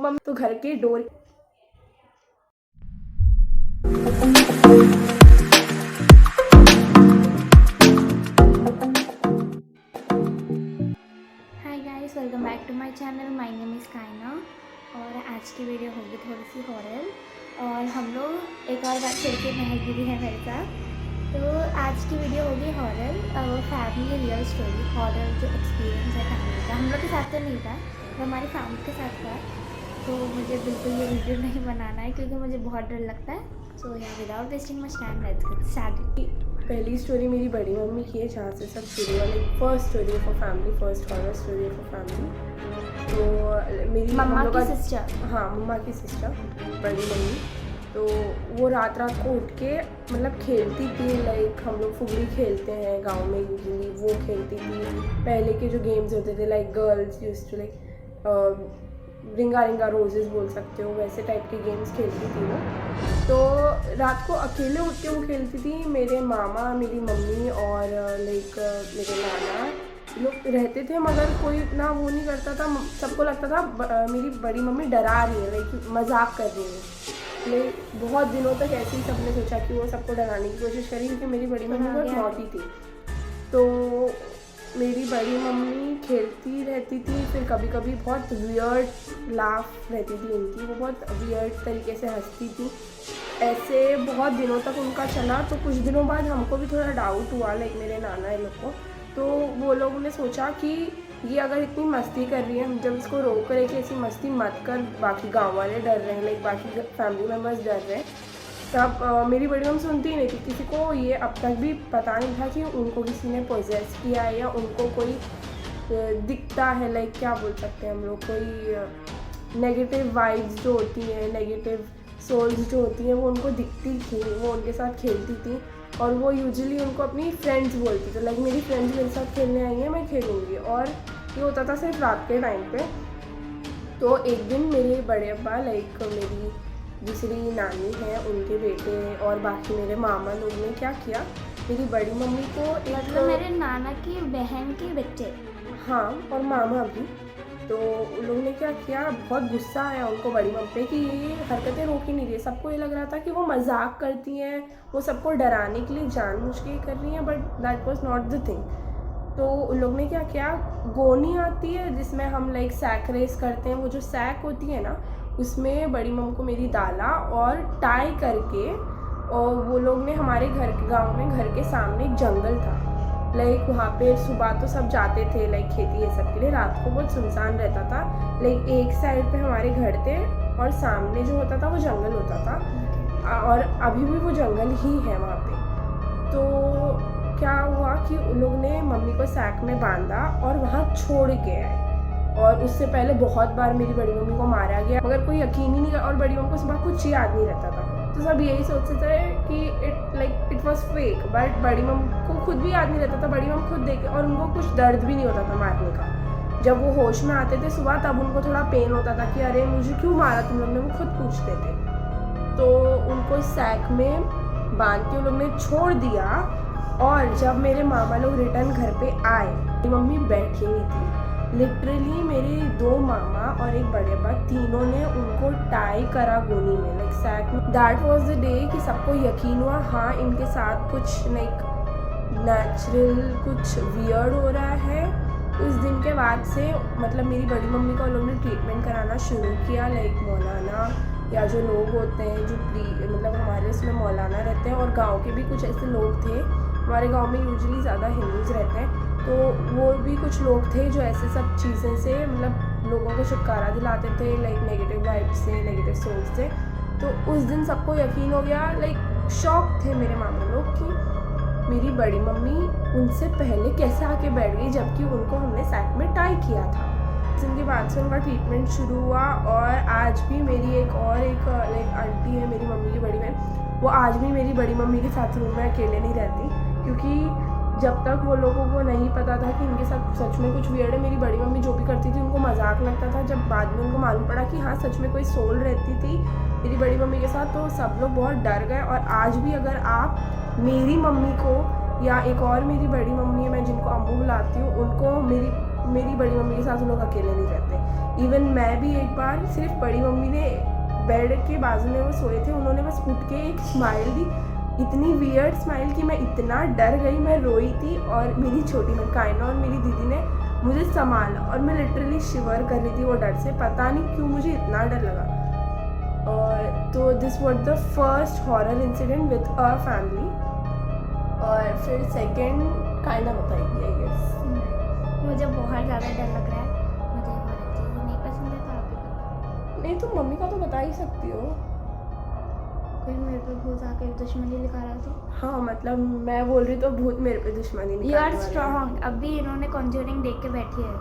Mummy तो घर के door hi guys, welcome back to my channel. My name is Kaina और आज की वीडियो होगी थोड़ी सी हॉरर। और हम लोग एक और बात फिर के महक है मेरे साथ। तो आज की वीडियो होगी horror, family real story. Horror जो एक्सपीरियंस है फैमिली का, हम लोग के साथ तो नहीं था, वो हमारी फैमिली के साथ था। तो मुझे बिल्कुल ये वीडियो नहीं बनाना है क्योंकि मुझे बहुत डर लगता है। सो या without wasting much time let's get started. पहली स्टोरी मेरी बड़ी मम्मी की है, जहाँ से सब शुरू हुआ। Like first story of a family, first horror story of a family. तो मेरी मम्मा की सिस्टर, हाँ, मम्मा की सिस्टर, बड़ी मम्मी। तो वो रात रात को उठ के मतलब खेलती थी। लाइक हम लोग फुगड़ी खेलते हैं गांव में यूजली, वो खेलती थी। पहले के जो गेम्स होते थे like girls used to like ring a ring a roses बोल सकते हो, वैसे टाइप के गेम्स खेलती थी वो। तो रात को अकेले उठ के वो खेलती थी। मेरे मामा, मेरी मम्मी और लाइक मेरे नाना लोग रहते थे, मगर कोई ना वो नहीं करता था। सबको लगता था मेरी बड़ी मम्मी डरा रही है, लाइक मजाक कर रही है। लाइक बहुत दिनों तक ऐसे ही सबने सोचा कि वो सबको डराने की कोशिश करी, क्योंकि मेरी बड़ी मम्मी बहुत नॉटी थी। तो मेरी बड़ी मम्मी खेलती रहती थी। फिर कभी कभी बहुत वियर्ड लाफ रहती थी उनकी, वो बहुत वियर्ड तरीके से हंसती थी। ऐसे बहुत दिनों तक उनका चला। तो कुछ दिनों बाद हमको भी थोड़ा डाउट हुआ, लाइक मेरे नाना इन लोग को। तो वो लोगों ने सोचा कि ये अगर इतनी मस्ती कर रही है, हम जब इसको रोक रहे कि ऐसी मस्ती मत कर, बाकी गांव वाले डर रहे हैं, लाइक बाकी फैमिली मेम्बर्स डर रहे हैं, तब मेरी बड़ी मम्मी सुनती ही नहीं थी। किसी को ये अब तक भी पता नहीं था कि उनको किसी ने पोजेस किया है या उनको कोई दिखता है, लाइक क्या बोल सकते हैं हम लोग, कोई नेगेटिव वाइब्स जो होती हैं, नेगेटिव सोल्स जो होती हैं, वो उनको दिखती थी। वो उनके साथ खेलती थी और वो यूजुअली उनको अपनी फ्रेंड्स बोलती थी, लाइक मेरी फ्रेंड्स मेरे साथ खेलने आई हैं, मैं खेलूँगी। और ये होता था सिर्फ रात के टाइम पे। तो एक दिन मेरे बड़े अब्बा, लाइक मेरी दूसरी नानी है, उनके बेटे और बाकी मेरे मामा लोग ने क्या किया, मेरी बड़ी मम्मी को मतलब मेरे नाना की बहन के बच्चे, हाँ, और मामा भी। तो उन लोगों ने क्या किया, बहुत गुस्सा आया उनको बड़ी मम्मी पे कि ये हरकतें रोक ही नहीं रही। सबको ये लग रहा था कि वो मजाक करती हैं, वो सबको डराने के लिए जानबूझ के कर रही हैं, but that was not the thing. तो उन लोग ने क्या किया, गोनी आती है जिसमें हम लाइक सैक रेस करते हैं, वो जो सैक होती है ना, उसमें बड़ी मम्मी को मेरी डाला और टाई करके। और वो लोग ने हमारे घर के गांव में, घर के सामने एक जंगल था, लाइक वहाँ पे सुबह तो सब जाते थे लाइक खेती ये सब के लिए, रात को बहुत सुनसान रहता था। लाइक एक साइड पे हमारे घर थे और सामने जो होता था वो जंगल होता था, और अभी भी वो जंगल ही है वहाँ पे। तो क्या हुआ कि उन लोग ने मम्मी को सैक में बांधा और वहाँ छोड़ के आए। और उससे पहले बहुत बार मेरी बड़ी मम्मी को मारा गया, मगर कोई यकीन ही नहीं। और बड़ी मम्मी को सुबह कुछ याद नहीं रहता था, तो सब यही सोचते थे कि इट वॉज फेक। बट बड़ी मम्मी को खुद भी याद नहीं रहता था, बड़ी मम्मी खुद देखे, और उनको कुछ दर्द भी नहीं होता था मारने का। जब वो होश में आते थे सुबह, तब उनको थोड़ा पेन होता था कि अरे मुझे क्यों मारा तुम लोग ने, वो खुद पूछते थे। तो उनको सैक में बांध के उन लोग ने छोड़ दिया। और जब मेरे मामा लोग रिटर्न घर पे आए, मेरी मम्मी बैठी हुई थी। लिटरली मेरे दो मामा और एक बड़े अब्बा, तीनों ने उनको टाई करा गोनी में, लाइक सैक में। दैट वाज द डे कि सबको यकीन हुआ, हाँ इनके साथ कुछ लाइक नेचुरल कुछ वियर्ड हो रहा है। उस दिन के बाद से मतलब मेरी बड़ी मम्मी का उन लोगों ने ट्रीटमेंट कराना शुरू किया। लाइक मौलाना या जो लोग होते हैं जो मतलब हमारे उसमें मौलाना रहते हैं, और गांव के भी कुछ ऐसे लोग थे। हमारे गांव में यूजुअली ज़्यादा हिंदूज़ रहते हैं, तो वो भी कुछ लोग थे जो ऐसे सब चीज़ें से मतलब लोगों को छुटकारा दिलाते थे, लाइक नेगेटिव वाइब्स से, नेगेटिव सोल्स से। तो उस दिन सबको यकीन हो गया, लाइक शॉक थे मेरे मामा लोग कि मेरी बड़ी मम्मी उनसे पहले कैसे आके बैठ गई, जबकि उनको हमने सैक में टाई किया था। जिनके बाद से उनका ट्रीटमेंट शुरू हुआ। और आज भी मेरी एक लाइक आंटी है, मेरी मम्मी की बड़ी बहन, वो आज भी मेरी बड़ी मम्मी के साथ रूम में अकेले नहीं रहती, क्योंकि जब तक वो लोगों को नहीं पता था कि इनके साथ सच में कुछ वियर्ड है, मेरी बड़ी मम्मी जो भी करती थी उनको मजाक लगता था। जब बाद में उनको मालूम पड़ा कि हाँ सच में कोई सोल रहती थी मेरी बड़ी मम्मी के साथ, तो सब लोग बहुत डर गए। और आज भी अगर आप मेरी मम्मी को, या एक और मेरी बड़ी मम्मी है, मैं जिनको अम्मू बुलाती हूँ, उनको मेरी बड़ी मम्मी के साथ लोग अकेले नहीं रहते। इवन मैं भी एक बार, सिर्फ बड़ी मम्मी ने बेड के बाजू में वो सोए थे, उन्होंने बस उठ के एक स्माइल दी, इतनी वियर्ड स्माइल कि मैं इतना डर गई, मैं रोई थी। और मेरी छोटी बहन कायना और मेरी दीदी ने मुझे संभाला और मैं लिटरली शिवर कर रही थी वो डर से, पता नहीं क्यों मुझे इतना डर लगा। और तो this was the first horror incident with our family. और फिर सेकंड कायना बताएगी आई गेस। मुझे बहुत ज़्यादा डर लग रहा है, मुझे हॉरर चीज़ें नहीं पसंद है, तो आप ही बताओ। नहीं, तुम मम्मी का तो बता ही सकती हो। कोई मेरे पे भूत आकर दुश्मनी दिखा रहा तो? हाँ, मतलब मैं बोल रही तो भूत मेरे पे दुश्मनी यू आर स्ट्रॉन्ग। अभी इन्होंने कॉन्जरिंग देख के बैठी है।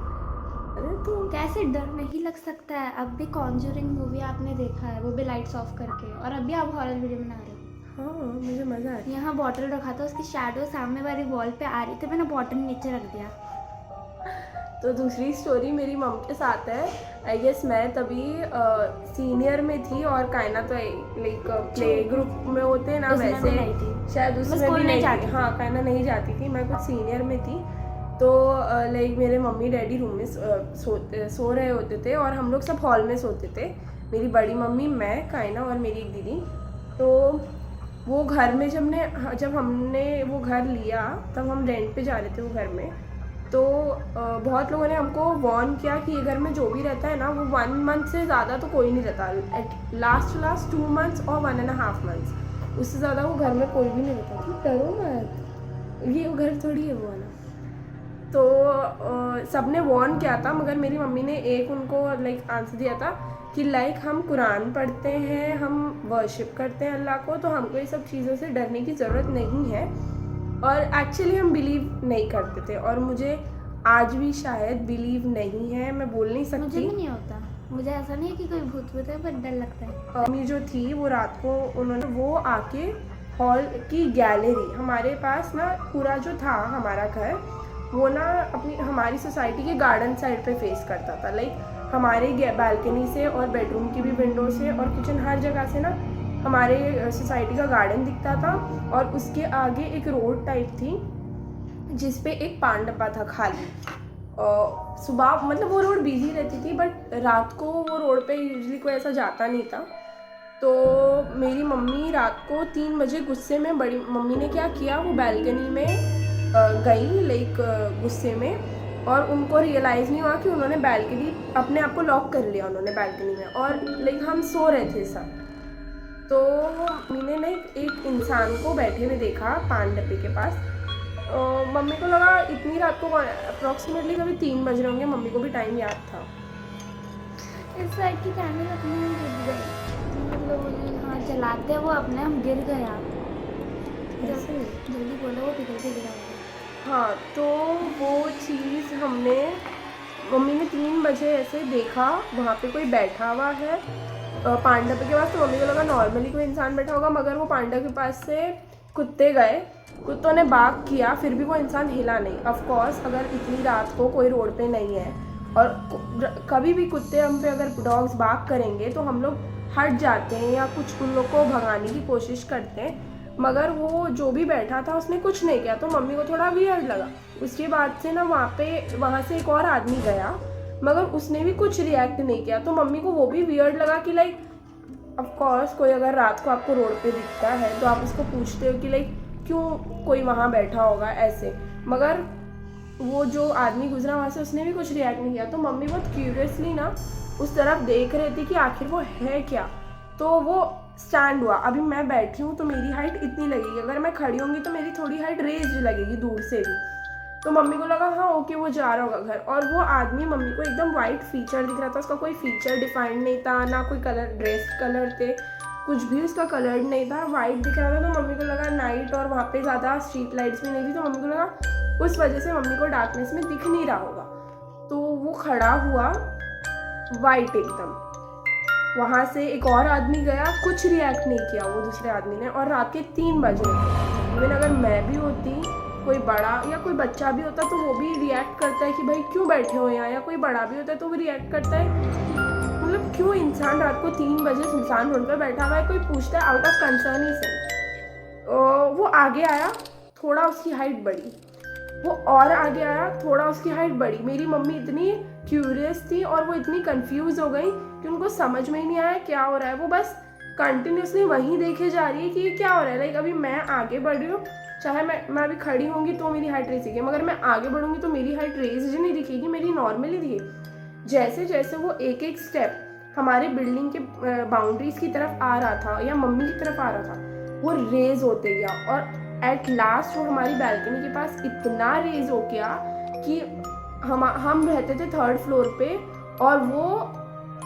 अरे तो कैसे डर नहीं लग सकता है? अब भी कॉन्जरिंग मूवी आपने देखा है, वो भी लाइट्स ऑफ करके, और अभी आप हॉरर वीडियो बना रहे हो। हाँ, मुझे मज़ा आता है। यहाँ बॉटल रखा था, उसकी शैडो सामने वाली वॉल पे आ रही थी, मैंने बॉटल नीचे रख दिया। तो दूसरी स्टोरी मेरी मम के साथ है। आई गेस मैं तभी सीनियर में थी और कायना तो लाइक प्ले ग्रुप में होते हैं ना, उसमें वैसे भी नहीं थी। शायद उसमें स्कूल भी नहीं नहीं जाती थी। थी। हाँ, कायना नहीं जाती थी, मैं कुछ सीनियर में थी। तो लाइक मेरे मम्मी डैडी रूम में सो रहे होते थे और हम लोग सब हॉल में सोते थे, मेरी बड़ी मम्मी, मैं, कायना और मेरी एक दीदी। तो वो घर में जब हमने वो घर लिया, तब हम रेंट पे जा रहे थे वो घर में। तो बहुत लोगों ने हमको वार्न किया कि ये घर में जो भी रहता है ना, वो 1 मंथ से ज़्यादा तो कोई नहीं रहता, एट लास्ट 2 मंथ्स और 1.5 मंथ्स, उससे ज़्यादा वो घर में कोई भी नहीं रहता। तो डरो मत, ये वो घर थोड़ी है वो वाला। तो सबने वार्न किया था, मगर मेरी मम्मी ने एक उनको लाइक आंसर दिया था कि लाइक हम कुरान पढ़ते हैं, हम वर्शिप करते हैं अल्लाह को, तो हमको ये सब चीज़ों से डरने की ज़रूरत नहीं है। और एक्चुअली हम बिलीव नहीं करते थे, और मुझे आज भी शायद बिलीव नहीं है, मैं बोल नहीं मुझे सकती। भी नहीं होता, मुझे ऐसा नहीं है कि कोई भूत भूत है, पर डर लगता है। मम्मी जो थी वो रात को उन्होंने वो आके हॉल की गैलरी, हमारे पास ना पूरा जो था हमारा घर, वो ना अपनी हमारी सोसाइटी के गार्डन साइड पे फेस करता था। लाइक हमारे बैल्कनी से और बेडरूम की भी विंडो से और किचन हर जगह से ना हमारे सोसाइटी का गार्डन दिखता था। और उसके आगे एक रोड टाइप थी जिस पे एक पान डब्बा था खाली। सुबह मतलब वो रोड बिजी रहती थी, बट रात को वो रोड पे यूजुअली कोई ऐसा जाता नहीं था। तो मेरी मम्मी रात को 3 बजे गुस्से में, बड़ी मम्मी ने क्या किया, वो बैल्कनी में गई लाइक गुस्से में, और उनको रियलाइज़ नहीं हुआ कि उन्होंने बैल्कनी अपने आप को लॉक कर लिया उन्होंने बैल्कनी में, और लाइक हम सो रहे थे सब। तो मम्मी ने एक इंसान को बैठे हुए देखा पान डब्बे के पास। मम्मी को लगा इतनी रात को अप्रॉक्सीमेटली कभी 3 बज रहे होंगे, मम्मी को भी टाइम याद था। इस साइड की कैमरे अपने हम गिर गए, मतलब हाँ चलाते वो अपने हम गिर गए। आप जल्दी बोलो, वो पिघल के गिरा हुआ। हाँ, तो वो चीज़ हमने, मम्मी ने 3 बजे ऐसे देखा वहाँ पे कोई बैठा हुआ है पान डब्बे के पास। तो मम्मी को लगा नॉर्मली कोई इंसान बैठा होगा, मगर वो पान डब्बे के पास से कुत्ते गए, कुत्तों ने बाग किया, फिर भी वो इंसान हिला नहीं। ऑफ कोर्स अगर इतनी रात को कोई रोड पे नहीं है और कभी भी कुत्ते हम पे अगर डॉग्स बाग करेंगे तो हम लोग हट जाते हैं या कुछ उन लोग को भगाने की कोशिश करते हैं, मगर वो जो भी बैठा था उसने कुछ नहीं किया। तो मम्मी को थोड़ा वियर्ड लगा। उसके बाद से ना वहाँ से एक और आदमी गया, मगर उसने भी कुछ रिएक्ट नहीं किया। तो मम्मी को वो भी वियर्ड लगा कि लाइक ऑफ कोर्स कोई अगर रात को आपको रोड पे दिखता है तो आप उसको पूछते हो कि लाइक क्यों कोई वहाँ बैठा होगा ऐसे, मगर वो जो आदमी गुजरा वहाँ से उसने भी कुछ रिएक्ट नहीं किया। तो मम्मी बहुत क्यूरियसली ना उस तरफ देख रही थी कि आखिर वो है क्या। तो वो स्टैंड हुआ। अभी मैं बैठी हूँ तो मेरी हाइट इतनी लगेगी, अगर मैं खड़ी होंगी तो मेरी थोड़ी हाइट रेज लगेगी दूर से भी। तो मम्मी को लगा हाँ ओके वो जा रहा होगा घर। और वो आदमी मम्मी को एकदम वाइट फीचर दिख रहा था, उसका कोई फीचर डिफाइंड नहीं था, ना कोई कलर ड्रेस कलर थे, कुछ भी उसका कलर नहीं था, वाइट दिख रहा था। तो मम्मी को लगा नाइट और वहाँ पे ज़्यादा स्ट्रीट लाइट्स भी नहीं थी, तो मम्मी को लगा उस वजह से मम्मी को डार्कनेस में दिख नहीं रहा होगा। तो वो खड़ा हुआ वाइट एकदम। वहाँ से एक और आदमी गया, कुछ रिएक्ट नहीं किया वो दूसरे आदमी ने, और रात के 3 बज रहे थे। इवन अगर मैं भी होती, कोई बड़ा या कोई बच्चा भी होता तो वो भी रिएक्ट करता है कि भाई क्यों बैठे हो यहाँ, या कोई बड़ा भी होता है तो वो रिएक्ट करता है मतलब क्यों इंसान रात को 3 बजे सुनसान रोड पर बैठा हुआ है, कोई पूछता है आउट ऑफ कंसर्न ही से। वो आगे आया, थोड़ा उसकी हाइट बढ़ी, वो और आगे आया, थोड़ा उसकी हाइट बढ़ी। मेरी मम्मी इतनी क्यूरियस थी और वो इतनी कंफ्यूज हो गई कि उनको समझ में ही नहीं आया क्या हो रहा है। वो बस कंटिन्यूसली वहीं देखे जा रही है कि ये क्या हो रहा है। लाइक अभी मैं आगे बढ़ रही हूँ, चाहे मैं अभी खड़ी होंगी तो मेरी हाइट रेज दिखेगी, मगर मैं आगे बढ़ूंगी तो मेरी हाइट रेज नहीं दिखेगी, मेरी नॉर्मली दिखेगी। जैसे जैसे वो एक एक स्टेप हमारे बिल्डिंग के बाउंड्रीज की तरफ आ रहा था या मम्मी की तरफ आ रहा था, वो रेज होते गया और एट लास्ट वो हमारी बैल्कनी के पास इतना रेज हो गया कि हम रहते थे 3rd फ्लोर पे और वो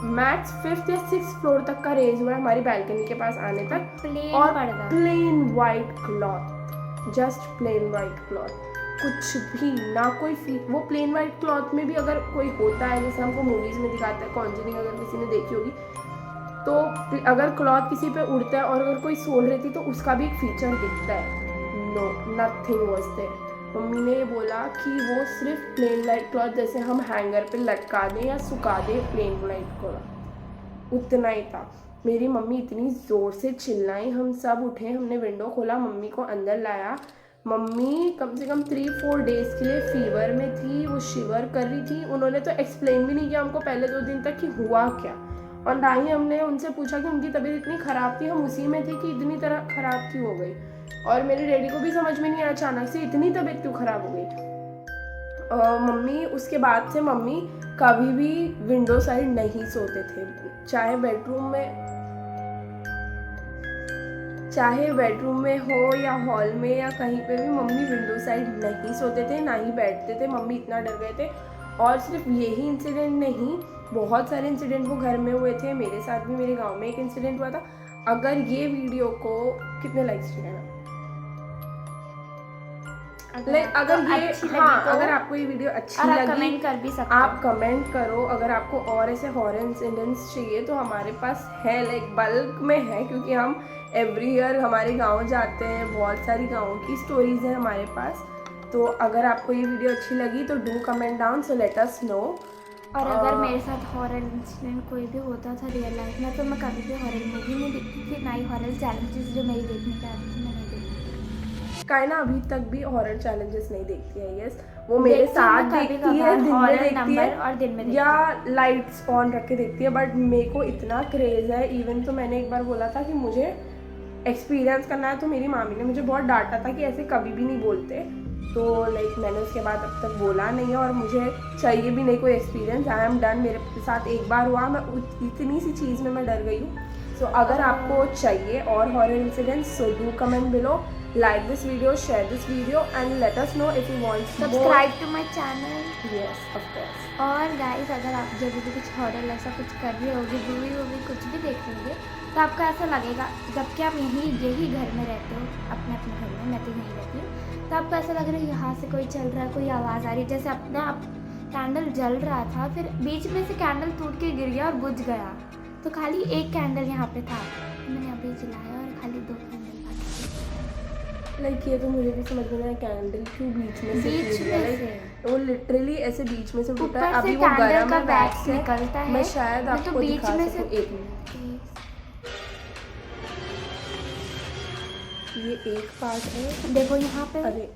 मैक्स 5th या 6th फ्लोर तक का रेज हुआ हमारी बैल्कनी के पास आने तक। और plain white cloth, just plain white cloth, कुछ भी ना कोई वो प्लेन वाइट क्लॉथ में भी अगर कोई होता है, जैसे हमको मूवीज में दिखाता है कॉन्जरिंग, अगर किसी ने देखी होगी, तो अगर क्लॉथ किसी पे उड़ता है और अगर कोई सोल रहती तो उसका भी एक फीचर दिखता है। No, nothing was there. मम्मी ने ये बोला कि वो सिर्फ प्लेन वाइट क्लॉथ, जैसे हम हैंगर पे लटका दें या सुखा दें प्लेन वाइट क्लॉथ, उतना ही था। मेरी मम्मी इतनी ज़ोर से चिल्लाई, हम सब उठे, हमने विंडो खोला, मम्मी को अंदर लाया। मम्मी कम से कम 3-4 डेज़ के लिए फीवर में थी, वो शिवर कर रही थी। उन्होंने तो एक्सप्लेन भी नहीं किया हमको पहले 2 दिन तक कि हुआ क्या, और ना ही हमने उनसे पूछा कि उनकी तबीयत इतनी ख़राब थी। हम उसी में थे कि इतनी तरह ख़राब क्यों हो गई, और मेरे डैडी को भी समझ में नहीं आया अचानक से इतनी तबीयत क्यों ख़राब हो गई। मम्मी उसके बाद से मम्मी कभी भी विंडो साइड नहीं सोते थे, चाहे बेडरूम में हो या हॉल में या कहीं पे भी मम्मी विंडो साइड नहीं सोते थे, ना ही बैठते थे। मम्मी इतना डर गए थे। और सिर्फ यही इंसिडेंट नहीं, बहुत सारे इंसिडेंट वो घर में हुए थे। मेरे साथ भी मेरे गांव में एक इंसिडेंट हुआ था। अगर ये वीडियो को कितने लाइक्स चाहिए ना, अगर आपको ये वीडियो अच्छी लगी, कमेंट कर भी सकते आप कमेंट करो। अगर आपको और ऐसे हॉरर इंसिडेंट्स चाहिए तो हमारे पास है, लाइक बल्क में है, क्योंकि हम एवरी ईयर हमारे गांव जाते हैं, बहुत सारी गाँव की स्टोरीज हैं हमारे पास। तो अगर आपको ये वीडियो अच्छी लगी तो do comment down, so let us know. और अगर मेरे साथ हॉरर इंसिडेंट कोई भी होता था रियल लाइफ में, तो मैं कभी भी हॉरर मूवी नहीं देखती थी, ना ही हॉरर चैलेंजेस जो मेरी देखने की आदत थी मैं नहीं देखती। कायना अभी तक भी हॉरर चैलेंजेस नहीं देखती है। यस, वो मेरे साथ देखती है, दिन में देखती है और दिन में या लाइट्स ऑन रख के देखती है। बट मेरे को इतना क्रेज है, इवन तो मैंने एक बार बोला था कि मुझे एक्सपीरियंस करना है, तो मेरी मामी ने मुझे बहुत डांटा था कि ऐसे कभी भी नहीं बोलते। तो लाइक मैंने उसके बाद अब तक बोला नहीं है, और मुझे चाहिए भी नहीं कोई एक्सपीरियंस। I am done. मेरे साथ एक बार हुआ, मैं इतनी सी चीज़ में मैं डर गई हूँ। सो अगर आपको चाहिए और horror incidents, so do comment below, like this video, share this video and let us know if you want subscribe to my channel. Yes, of course. और गाइस, अगर आप जब भी कुछ हॉरर ऐसा कुछ कर रहे होगे, मूवी होगी, कुछ भी देख रहे होगे, तो आपको ऐसा लगेगा, जबकि आप यही घर में रहते हो, अपने घर में, मैं तो यहीं रहती हूँ, तो आपको ऐसा लग रहा है यहाँ से कोई चल रहा है, कोई आवाज़ आ रही है। जैसे अपने आप कैंडल जल रहा था, फिर बीच में से कैंडल टूट के गिर गया और बुझ गया, तो खाली एक कैंडल यहाँ पे था, मैंने अभी जलाया और खाली 2 कैंडल बाकी। लाइक ये तो मुझे भी समझ में आया, कैंडल क्यों बीच में से वो लिटरली ऐसे बीच में से टूटा है। अभी वो गरम है, वैक्स निकलता है, मैं शायद आपको तो बीच में से 1 मिनट, ये एक पार्ट है, देखो यहाँ पे। अरे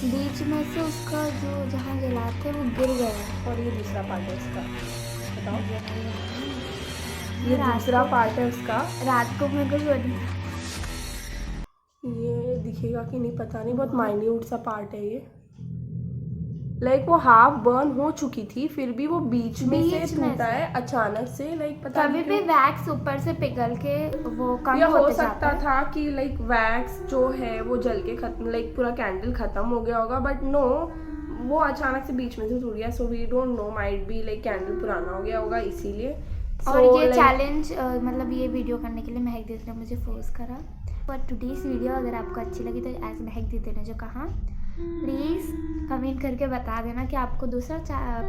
बीच में से उसका जो जहाँ जलाते वो गिर गया, और ये दूसरा पार्ट है उसका। बताओ, ये दूसरा पार्ट है उसका। रात को मेरे को ये दिखेगा कि नहीं पता नहीं, बहुत माइन्यूट सा पार्ट है ये। लाइक वो हाफ बर्न हो चुकी थी, फिर भी वो बीच में से टूटा है अचानक से। लाइक पता कभी भी वैक्स ऊपर से पिघल के वो कम हो सकता था कि लाइक वैक्स जो है वो जल के खत्म, लाइक पूरा कैंडल खत्म हो गया होगा, बट नो, वो अचानक से बीच में से टूट गया। So we don't know, might be like candle पुराना हो गया होगा इसीलिए। और ये चैलेंज मतलब ये वीडियो करने के लिए महक दीदी ने मुझे फोर्स करा। फॉर टुडेस वीडियो अगर आपको अच्छी लगी तो एज महक दीदी ने जो कहा, प्लीज़ कमेंट करके बता देना कि आपको दूसरा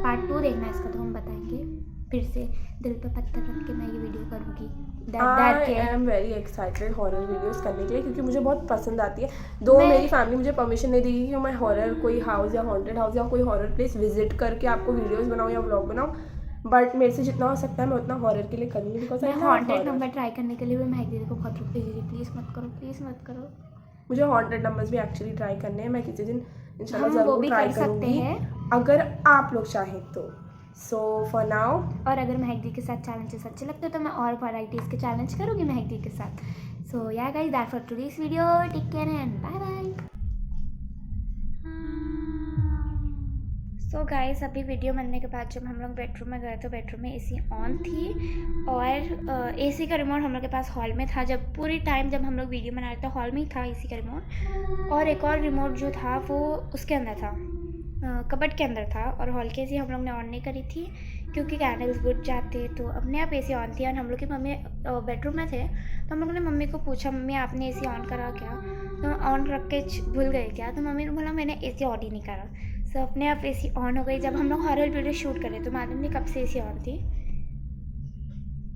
पार्ट 2 देखना है इसका, तो हम बताएंगे। फिर से दिल पे पत्थर रख के मैं ये वीडियो करूँगी। I am very excited horror videos करने के लिए, क्योंकि मुझे बहुत पसंद आती है। दो मेरी फैमिली मुझे परमिशन नहीं देगी कि मैं हॉरर कोई हाउस या हॉन्टेड हाउस या कोई हॉरर प्लेस विजिट करके आपको वीडियोस बनाऊँ या व्लॉग बनाऊँ, बट मेरे से जितना हो सकता है मैं उतना हॉरर के लिए करूँगी। बिकॉज मैं हॉन्टेड नंबर ट्राई करने के लिए भी महक दीदी को बहुत रुक, प्लीज़ मत करो, प्लीज़ मत करो। मुझे हॉन्टेड नंबर्स भी एक्चुअली ट्राई करने हैं, मैं किसी दिन इंशाल्लाह हम वो ज़रूर भी ट्राई कर सकते करूँगी हैं। अगर आप लोग चाहें तो। सो फॉर नाउ, और अगर महक दी के साथ चैलेंजेस अच्छे लगते हैं तो मैं और वैराइटीज़ के चैलेंज करूँगी महक दी के साथ। So yeah guys, that for today's video, take care and bye bye. So guys, अभी वीडियो बनने के बाद जब हम लोग बेडरूम में गए तो बेडरूम में एसी ऑन थी और एसी का रिमोट हम लोग के पास हॉल में था। जब पूरी टाइम जब हम लोग वीडियो बना रहे थे हॉल में ही था एसी का रिमोट, और एक और रिमोट जो था वो उसके अंदर था, कबर्ड के अंदर था। और हॉल की एसी हम लोग ने ऑन नहीं करी थी क्योंकि कैंडल्स बुझ जाते, तो अपने आप एसी ऑन थी। और हम लोग की मम्मी बेडरूम में थे तो हम लोगों ने मम्मी को पूछा, मम्मी आपने एसी ऑन करा क्या? तो ऑन रख के भूल गए क्या? तो मम्मी ने बोला मैंने एसी ऑन ही नहीं करा। सो अपने आप एसी ऑन हो गई। जब हम लोग हॉरर वीडियो शूट कर रहे तो मालूम नहीं कब से एसी ऑन थी।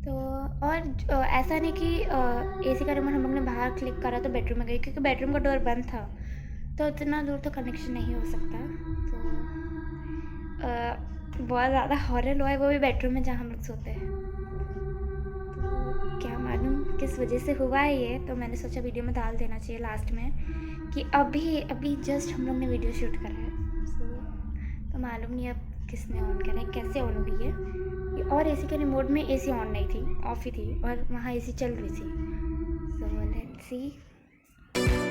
तो और ऐसा नहीं कि एसी का रिमोट हम लोग ने बाहर क्लिक करा तो बेडरूम में गई, क्योंकि बेडरूम का डोर बंद था तो इतना दूर तो कनेक्शन नहीं हो सकता। तो बहुत ज़्यादा हॉरर हुआ है, वो भी बेडरूम में जहाँ हम लोग सोते हैं। तो क्या मालूम किस वजह से हुआ है ये, तो मैंने सोचा वीडियो में डाल देना चाहिए लास्ट में कि अभी जस्ट हम लोग ने वीडियो शूट करा है। तो मालूम नहीं अब किसने ऑन करा है, कैसे ऑन हुई है। और एसी के रिमोट में एसी ऑन नहीं थी, ऑफ ही थी, और वहाँ एसी चल रही थी। So let's see.